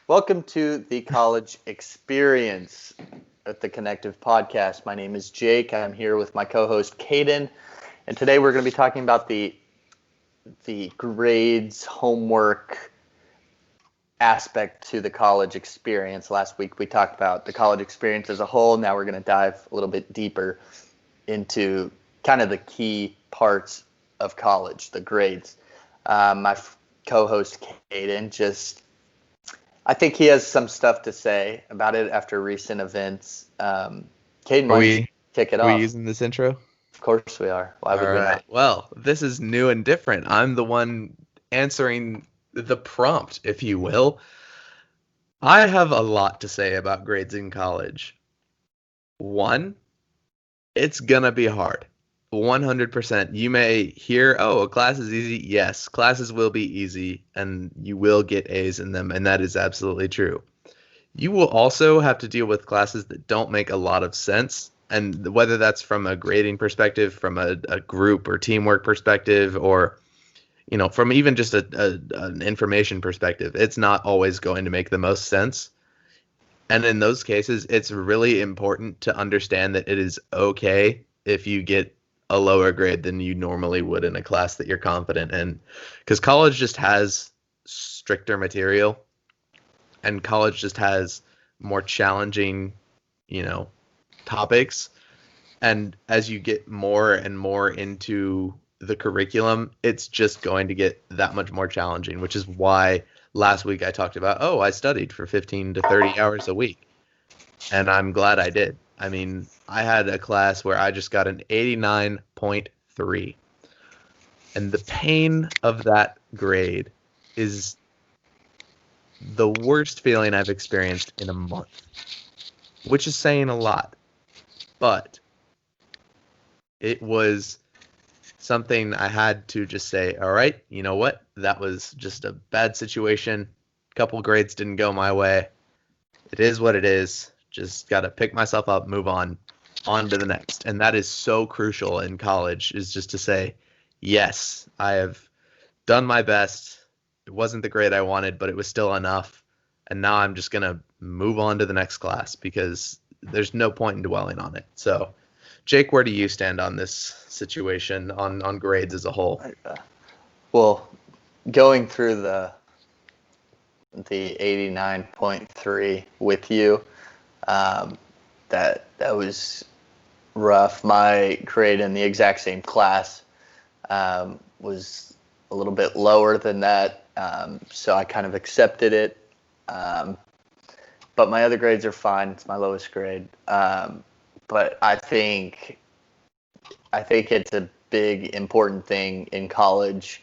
Welcome to the college experience at the Connective podcast. My name is Jake. I'm here with my co-host Caden, and today we're going to be talking about the grades, homework aspect to the college experience. Last week we talked about the college experience as a whole. Now we're going to dive a little bit deeper into kind of the key parts of college, the grades. My co-host Caden I think he has some stuff to say about it after recent events. Caden, why don't you kick it Are off? we using this intro? Of course we are. Why would All we right. not? Well, this is new and different. I'm the one answering the prompt, if you will. I have a lot to say about grades in college. One, it's gonna be hard. 100%. You may hear, oh, a class is easy. Yes, classes will be easy, and you will get A's in them, and that is absolutely true. You will also have to deal with classes that don't make a lot of sense. And whether that's from a grading perspective, from a group or teamwork perspective, or from even just an information perspective, it's not always going to make the most sense. And in those cases, it's really important to understand that it is okay if you get a lower grade than you normally would in a class that you're confident in. Because college just has stricter material, and college just has more challenging, topics. And as you get more and more into the curriculum, it's just going to get that much more challenging, which is why last week I talked about, oh, I studied for 15 to 30 hours a week. And I'm glad I did. I mean, I had a class where I just got an 89.3. And the pain of that grade is the worst feeling I've experienced in a month, which is saying a lot. But it was something I had to just say, all right, you know what? That was just a bad situation. A couple grades didn't go my way. It is what it is. Just got to pick myself up, move on to the next. And that is so crucial in college, is just to say, yes, I have done my best. It wasn't the grade I wanted, but it was still enough. And now I'm just going to move on to the next class because there's no point in dwelling on it. So, Jake, where do you stand on this situation, on grades as a whole? Well, going through the 89.3 with you, that was rough. My grade in the exact same class was a little bit lower than that, so I kind of accepted it. But my other grades are fine. It's my lowest grade. But I think it's a big important thing in college.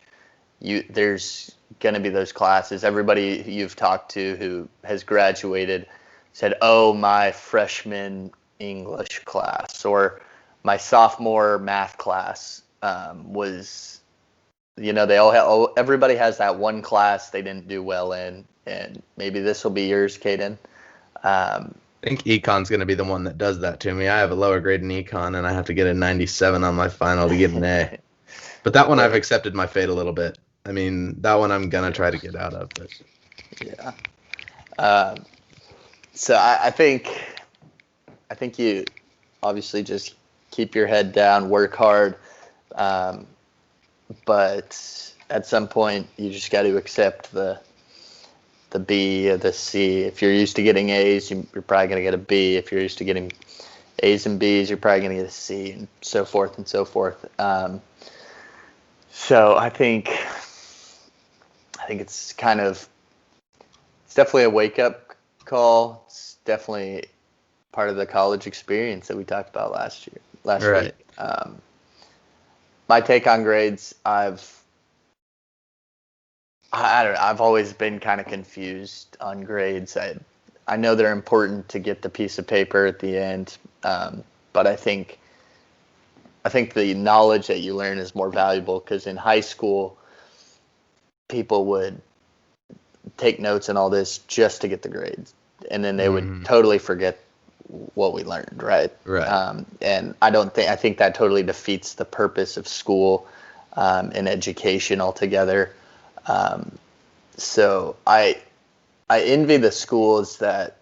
There's going to be those classes. Everybody you've talked to who has graduated said, "Oh, my freshman English class or my sophomore math class was." They all have. Everybody has that one class they didn't do well in, and maybe this will be yours, Caden. I think econ's going to be the one that does that to me. I have a lower grade in econ, and I have to get a 97 on my final to get an A. But that one, I've accepted my fate a little bit. I mean, that one I'm going to try to get out of. But yeah. So I think you obviously just keep your head down, work hard. But at some point, you just got to accept the B or the C. If you're used to getting A's, you're probably going to get a B. If you're used to getting A's and B's, you're probably going to get a C, and so forth and so forth. So I think it's definitely a wake-up call. It's definitely part of the college experience that we talked about last week. My take on grades, I don't know. I've always been kind of confused on grades. I know they're important to get the piece of paper at the end, but I think the knowledge that you learn is more valuable because in high school, people would take notes and all this just to get the grades, and then they would totally forget what we learned, right? Right. And I think that totally defeats the purpose of school and education altogether. So I I envy the schools that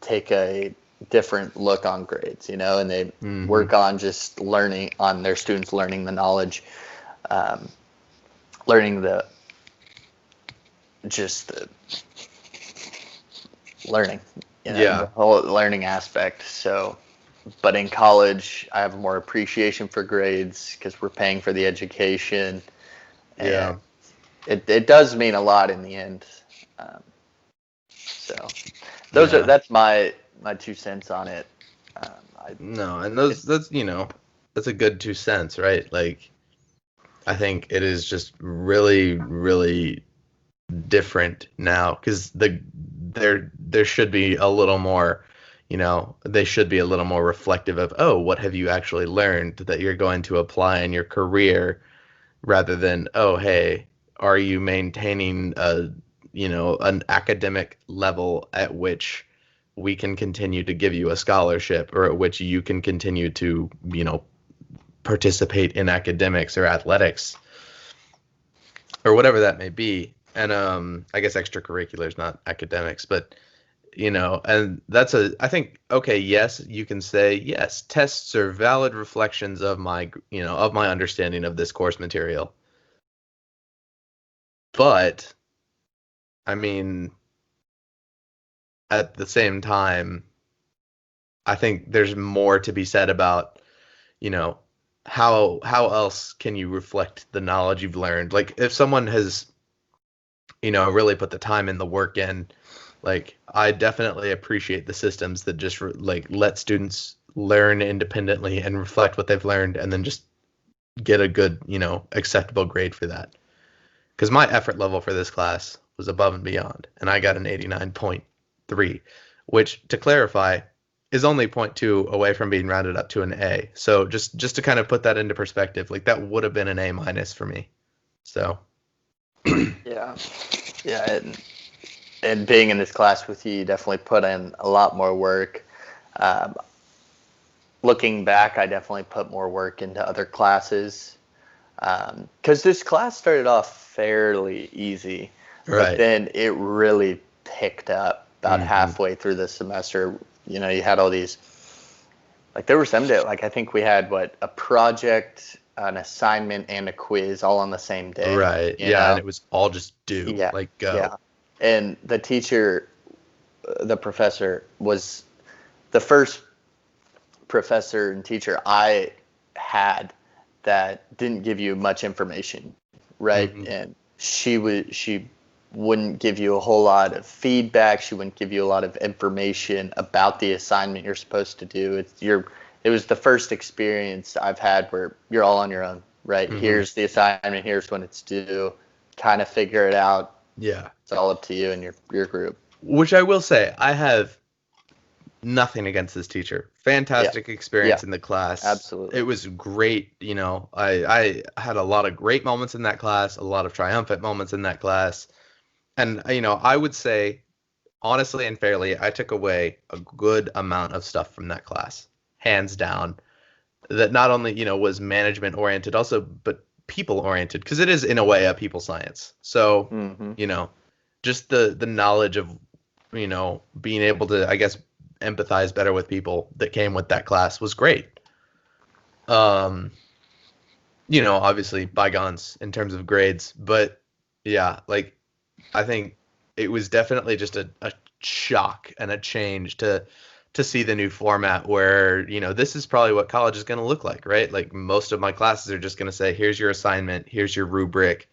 take a different look on grades, and they work on just learning on their students learning the knowledge, learning the learning, the whole learning aspect. So, but in college, I have more appreciation for grades because we're paying for the education, and it does mean a lot in the end. So, that's my 2 cents on it. And that's a good 2 cents, right? Like, I think it is just really, really different now because there should be a little more, they should be a little more reflective of, oh, what have you actually learned that you're going to apply in your career, rather than, oh, hey, are you maintaining an academic level at which we can continue to give you a scholarship, or at which you can continue to, participate in academics or athletics or whatever that may be. And I guess extracurriculars, not academics, but and I think, okay, yes, you can say, yes, tests are valid reflections of my understanding of this course material. But I mean, at the same time, I think there's more to be said about, how else can you reflect the knowledge you've learned? Like, if someone has, really put the time and the work in, like, I definitely appreciate the systems that just like let students learn independently and reflect what they've learned, and then just get a good, acceptable grade for that. Because my effort level for this class was above and beyond, and I got an 89.3, which, to clarify, is only 0.2 away from being rounded up to an A. So just to kind of put that into perspective, like, that would have been an A minus for me. So yeah, and being in this class with you definitely put in a lot more work. Looking back, I definitely put more work into other classes, because this class started off fairly easy, but then it really picked up about halfway through the semester. You had all these, like, there were some days, like, I think we had a project, an assignment, and a quiz all on the same day. Right. Yeah, and it was all just due. Yeah. Like, go. Yeah. And the teacher, the professor, was the first professor and teacher I had that didn't give you much information, right? And she wouldn't give you a whole lot of feedback. She wouldn't give you a lot of information about the assignment you're supposed to do. It was the first experience I've had where you're all on your own, right? Here's the assignment, here's when it's due. Kind of figure it out. Yeah. It's all up to you and your group. Which I will say, I have nothing against this teacher. Fantastic experience in the class. Absolutely. It was great. I had a lot of great moments in that class, a lot of triumphant moments in that class. And, I would say, honestly and fairly, I took away a good amount of stuff from that class, hands down, that not only, was management oriented, also, but people oriented, because it is, in a way, a people science. So, just the knowledge of, being able to, I guess, empathize better with people that came with that class was great. Obviously bygones in terms of grades, but yeah, like, I think it was definitely just a shock and a change to see the new format where, this is probably what college is going to look like, right? Like, most of my classes are just going to say, here's your assignment, here's your rubric.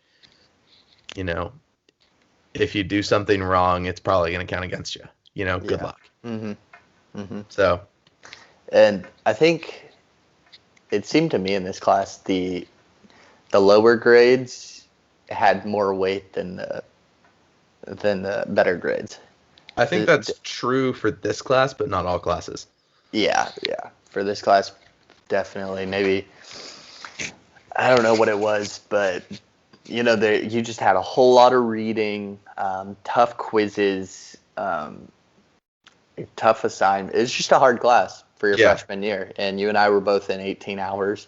If you do something wrong, it's probably going to count against you. Good luck. So, and I think it seemed to me in this class the lower grades had more weight than the better grades. I think that's true for this class, but not all classes. Yeah. For this class, definitely. Maybe, I don't know what it was, but you just had a whole lot of reading, tough quizzes, tough assignment. It's just a hard class for your freshman year, and you and I were both in 18 hours,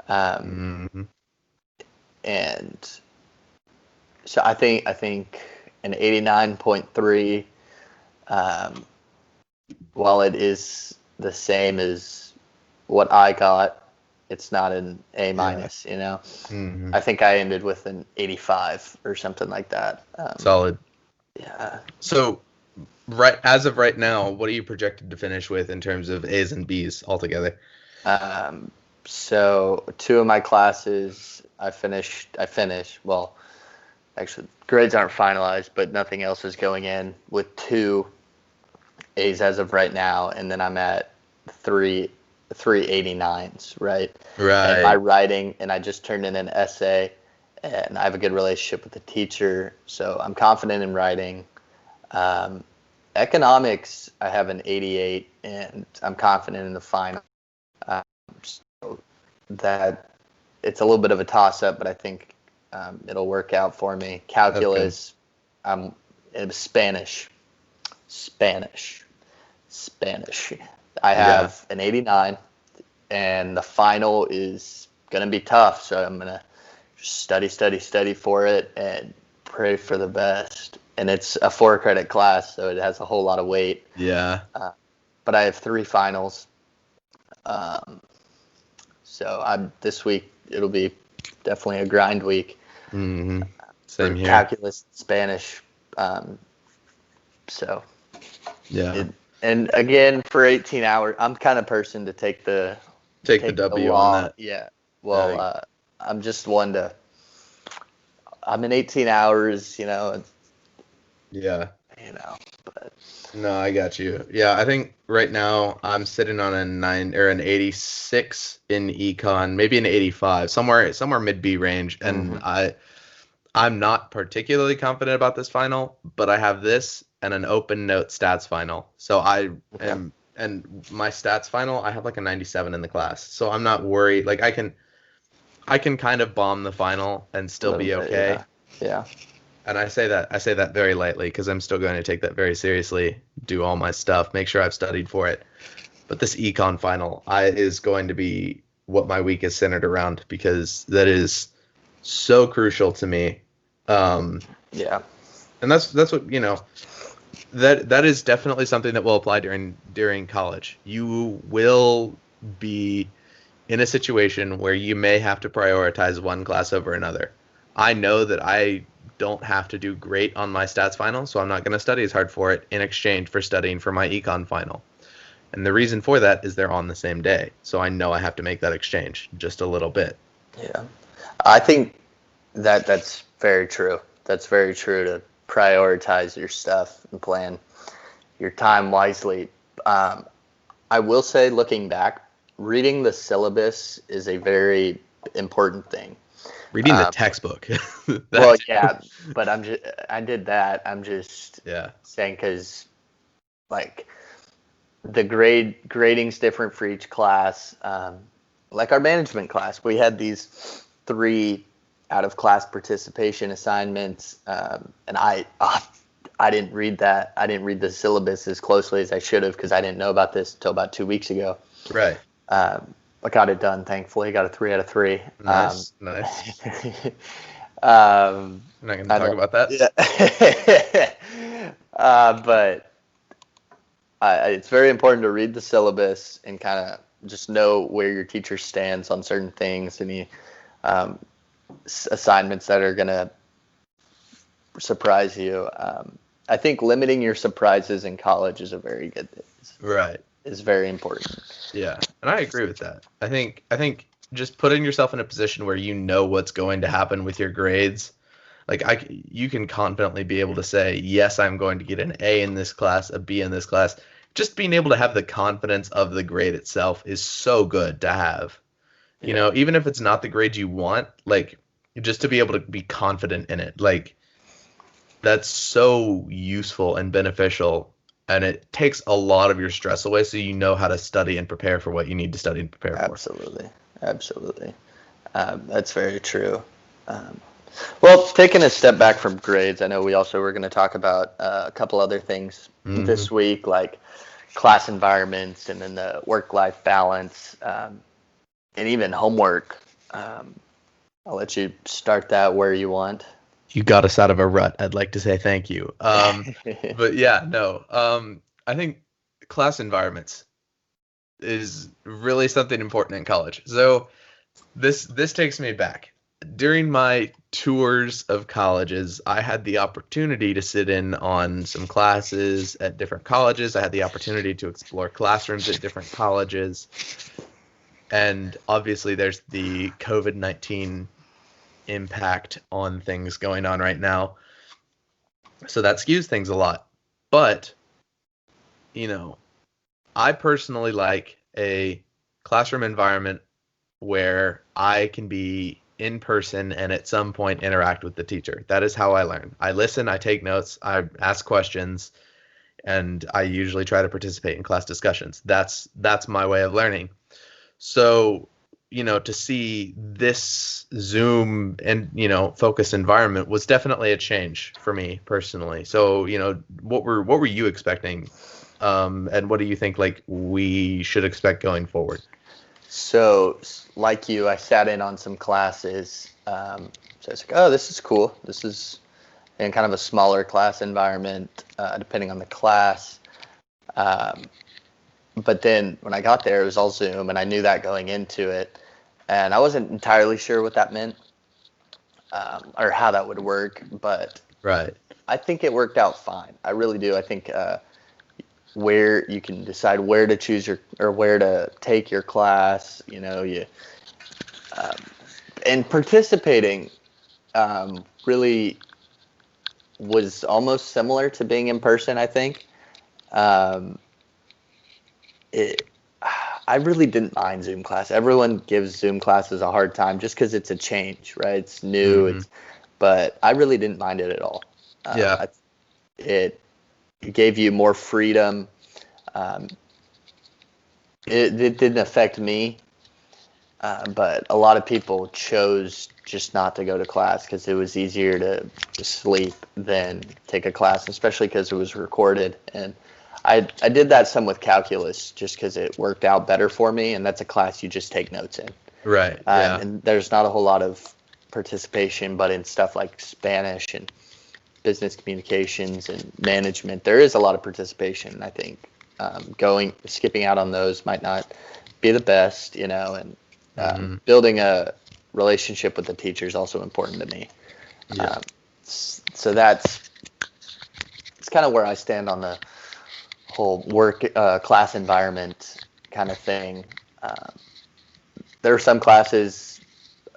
and so I think an 89.3. While it is the same as what I got, it's not an A minus, Mm-hmm. I think I ended with an 85 or something like that. Solid. Yeah. So, as of right now, what are you projected to finish with in terms of A's and B's altogether? So two of my classes I finished. Well, actually, grades aren't finalized, but nothing else is going in with 2 A's as of right now, and then I'm at three 89s, right? And my Right. writing, and I just turned in an essay, and I have a good relationship with the teacher, so I'm confident in writing. Um, Economics, I have an 88, and I'm confident in the final. So that it's a little bit of a toss-up, but I think it'll work out for me. That's good. Calculus, it was Spanish. I Yeah. have an 89, and the final is going to be tough. So I'm going to study for it and pray for the best. And it's a 4 credit class, so it has a whole lot of weight. Yeah. But I have 3 finals. So this week, it'll be definitely a grind week Mm-hmm. for Same here. calculus, Spanish. So Yeah. and again, for 18 hours, I'm kind of person to take the W on law. that. Yeah. Uh, Well, I'm just one to. I'm in 18 hours, yeah. but No, I got you. Yeah, I think right now I'm sitting on a 9 or an 86 in econ, maybe an 85, somewhere mid B range, and mhm. I'm not particularly confident about this final, but I have this and an open note stats final. So I Okay. am, and my stats final, I have like a 97 in the class. So I'm not worried. Like I can kind of bomb the final and A still little be bit, okay. yeah. Yeah. And I say that very lightly because I'm still going to take that very seriously, do all my stuff, make sure I've studied for it. But this econ final is going to be what my week is centered around because that is so crucial to me. Um, Yeah. and that's what that is definitely something that will apply during college. You will be in a situation where you may have to prioritize one class over another. I know that I don't have to do great on my stats final, so I'm not going to study as hard for it in exchange for studying for my econ final. And the reason for that is they're on the same day. So I know I have to make that exchange just a little bit. Yeah. I think that's very true. That's very true to prioritize your stuff and plan your time wisely. Um, I will say, looking back, reading the syllabus is a very important thing. Reading the textbook. Well, That too. yeah, but I did that. I'm just Yeah. saying because like the grading's different for each class. Like our management class, we had these 3 out of class participation assignments, and I didn't read that. I didn't read the syllabus as closely as I should have because I didn't know about this until about 2 weeks ago. Right. I got it done, thankfully. Got a 3 out of 3. Nice. Nice. Um, I'm not going to I talk don't. about that. Yeah. But it's very important to read the syllabus and kind of just know where your teacher stands on certain things, any um, assignments that are going to surprise you. I think limiting your surprises in college is a very good thing. Right. Is very important. Yeah, and I agree with that. I think just putting yourself in a position where you know what's going to happen with your grades, like you can confidently be able to say, yes, I'm going to get an A in this class, a B in this class. Just being able to have the confidence of the grade itself is so good to have. Yeah, Even if it's not the grade you want, like just to be able to be confident in it, like that's so useful and beneficial. And it takes a lot of your stress away so you know how to study and prepare for what you need to study and prepare for. absolutely, absolutely. That's very true. Um, well, taking a step back from grades, I know we also were going to talk about a couple other things Hmm. this week, like class environments and then the work-life balance, and even homework. Um, I'll let you start that where you want. You got us out of a rut. I'd like to say thank you. But yeah, no. I think class environments is really something important in college. So this takes me back. During my tours of colleges, I had the opportunity to sit in on some classes at different colleges. I had the opportunity to explore classrooms at different colleges. And obviously there's the COVID-19 impact on things going on right now. So that skews things a lot. But, you know, I personally like a classroom environment where I can be in person and at some point interact with the teacher. That is how I learn. I listen, I take notes, I ask questions, and I usually try to participate in class discussions. That's my way of learning. So, to see this Zoom and, focused environment was definitely a change for me personally. So, what were you expecting? And what do you think like we should expect going forward? So, like you, I sat in on some classes. So it's like, oh, this is cool. This is in kind of a smaller class environment, depending on the class. Um, but then when I got there, it was all Zoom, and I knew that going into it. And I wasn't entirely sure what that meant, or how that would work, but Right. I think it worked out fine. I really do. I think where you can decide where to choose or where to take your class, um, and participating really was almost similar to being in person, I think. Um, it, I really didn't mind Zoom class. Everyone gives Zoom classes a hard time just because it's a change, right? It's new, Hmm. but I really didn't mind it at all. Yeah. It gave you more freedom. Um, it didn't affect me, but a lot of people chose just not to go to class because it was easier to sleep than take a class, especially because it was recorded. And I did that some with calculus just because it worked out better for me, and that's a class you just take notes in. Right. Yeah. And there's not a whole lot of participation, but in stuff like Spanish and business communications and management, there is a lot of participation. I think skipping out on those might not be the best, and Hmm. building a relationship with the teacher is also important to me. Yeah. So it's kind of where I stand on the whole work class environment kind of thing. Um, there are some classes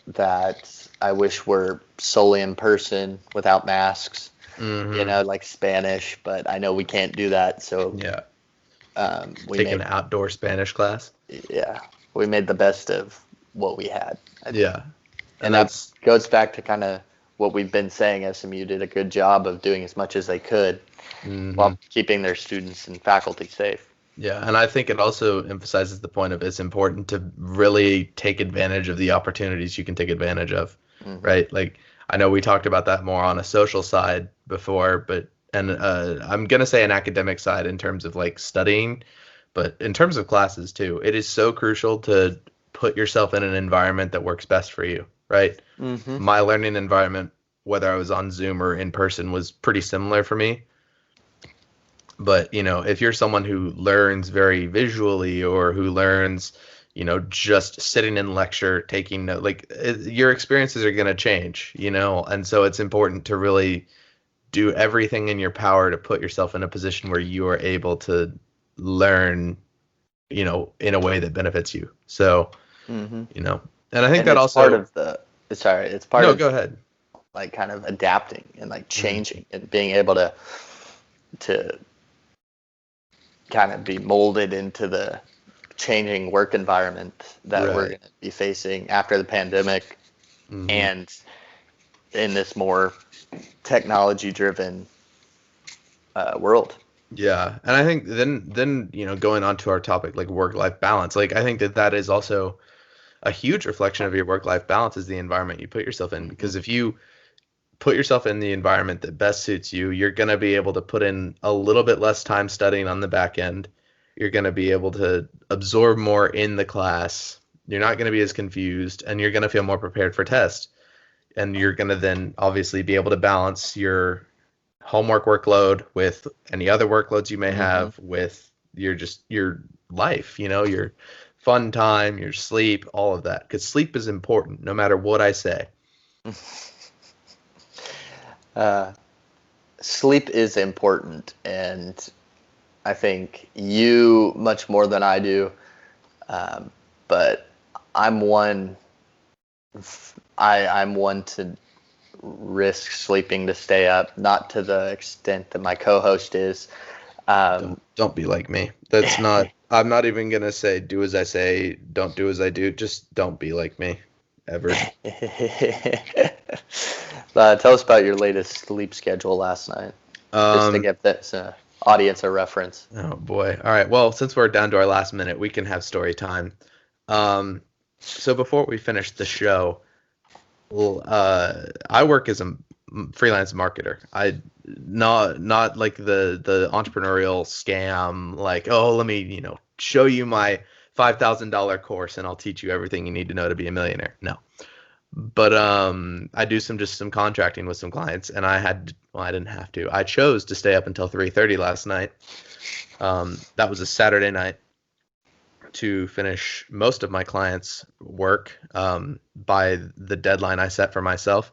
that I wish were solely in person without masks, Hmm. like Spanish, but I know we can't do that. So Yeah. we Take an made, outdoor Spanish class. yeah, we made the best of what we had, I think. Yeah. And And that that's goes back to kind of what we've been saying. SMU did a good job of doing as much as they could hmm while keeping their students and faculty safe. Yeah, and I think it also emphasizes the point of it's important to really take advantage of the opportunities you can take advantage of, Hmm. right? Like I know we talked about that more on a social side before, but and I'm gonna say an academic side in terms of like studying, but in terms of classes too, it is so crucial to put yourself in an environment that works best for you, right? Hmm. My learning environment, whether I was on Zoom or in person, was pretty similar for me. But, if you're someone who learns very visually or who learns, just sitting in lecture, taking note, like your experiences are going to change, and so it's important to really do everything in your power to put yourself in a position where you are able to learn, in a way that benefits you. So, Hmm. you know, and I think And that it's part also, of it's part no, of go ahead. like kind of adapting and like Mm, changing and being able to kind of be molded into the changing work environment that we're right. going to be facing after the pandemic Hmm. and in this more technology driven world. Yeah, and I think then going on to our topic like work-life balance, like I think that is also a huge reflection of your work-life balance is the environment you put yourself in. Hmm. Because if you put yourself in the environment that best suits you, you're going to be able to put in a little bit less time studying on the back end. You're going to be able to absorb more in the class. You're not going to be as confused, and you're going to feel more prepared for tests. and you're going to then obviously be able to balance your homework workload with any other workloads you may have with your life, your fun time, your sleep, all of that. Because sleep is important, no matter what I say. Sleep is important, and I think you much more than I do. But I'm one. I'm one to risk sleeping to stay up, not to the extent that my co-host is. Don't be like me. That's not. I'm not even gonna say do as I say, don't do as I do. Just don't be like me, ever. Tell us about your latest sleep schedule last night, just to give this audience a reference. Oh boy. All right. Well, since we're down to our last minute, we can have story time. So before we finish the show, I work as a freelance marketer. I not like the entrepreneurial scam, like, oh, let me, show you my $5,000 course and I'll teach you everything you need to know to be a millionaire. No. But I do some contracting with some clients, and I didn't have to. I chose to stay up until 3:30 last night. That was a Saturday night to finish most of my clients' work by the deadline I set for myself.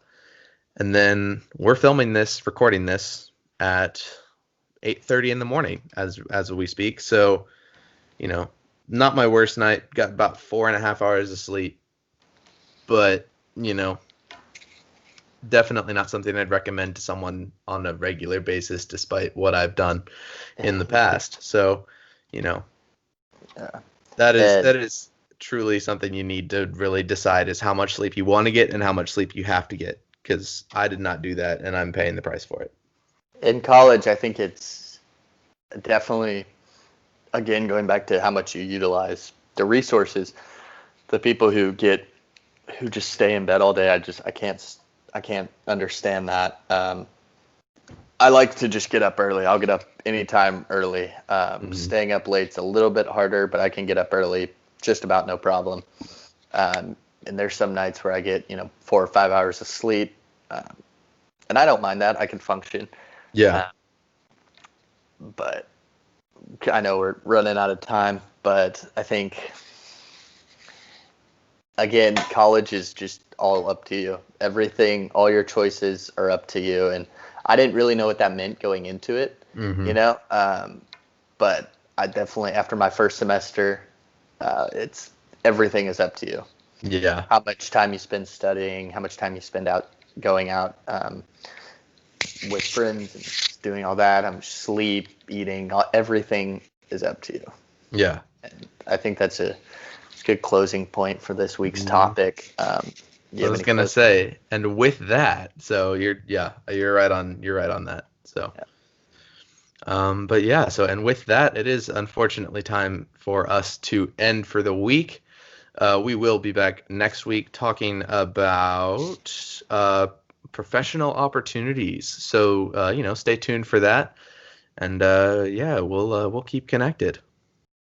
And then we're recording this at 8:30 in the morning as we speak. So, not my worst night. Got about 4.5 hours of sleep, but definitely not something I'd recommend to someone on a regular basis, despite what I've done in the past. So, that is truly something you need to really decide is how much sleep you want to get and how much sleep you have to get. Because I did not do that, and I'm paying the price for it. In college, I think it's definitely, again, going back to how much you utilize the resources, the people who just stay in bed all day. I can't understand that. I like to just get up early. I'll get up anytime early. Staying up late's a little bit harder, but I can get up early just about no problem. And there's some nights where I get 4 or 5 hours of sleep, and I don't mind that. I can function. Yeah. But I know we're running out of time. But I think, again, college is just all up to you. Everything, all your choices are up to you. And I didn't really know what that meant going into it, but I definitely, after my first semester, it's everything is up to you. Yeah. How much time you spend studying, how much time you spend going out with friends and doing all that. Sleep, eating, everything is up to you. Yeah. And I think that's a good closing point for this week's topic. I was gonna say, and with that, so you're right on that. So, but yeah, so and with that, it is unfortunately time for us to end for the week. We will be back next week talking about professional opportunities. So stay tuned for that, and we'll keep connected.